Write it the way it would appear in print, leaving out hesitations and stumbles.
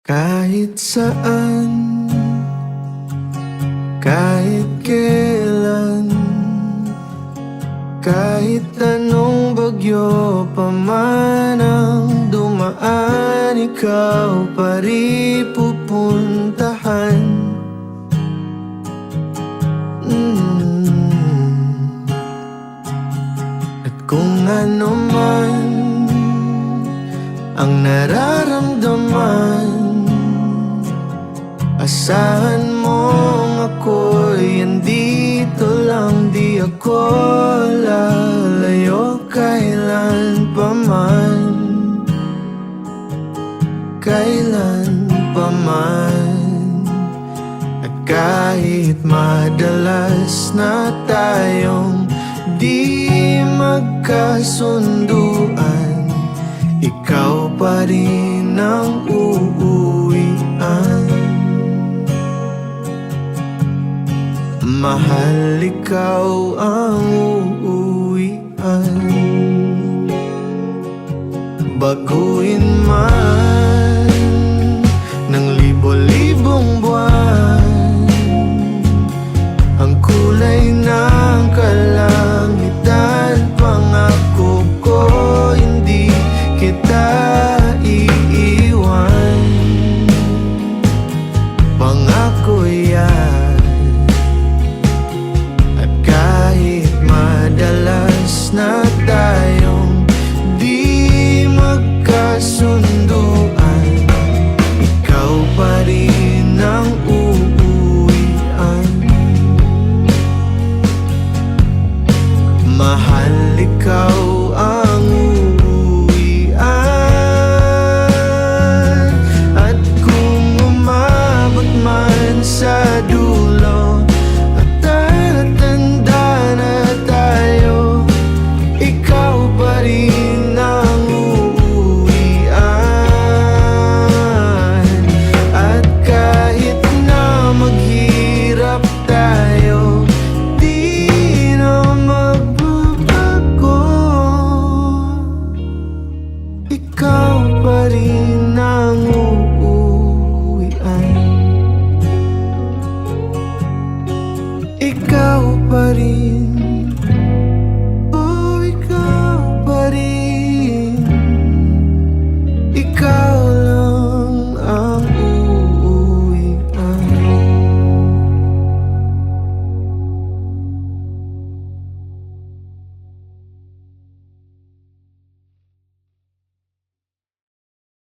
Kahit saan, kahit kailan, kahit anong bagyo pa man ang dumaan, ikaw pa rin pupuntahan. At kung ano man ang nararamdaman, asahan mong ako'y andito lang. Di ako lalayo kailan pa man, kailan pa man. At kahit madalas na tayong di magkasunduan, ikaw pa rin ang uuwian. Mahal, ikaw ang uuwian. Baguhin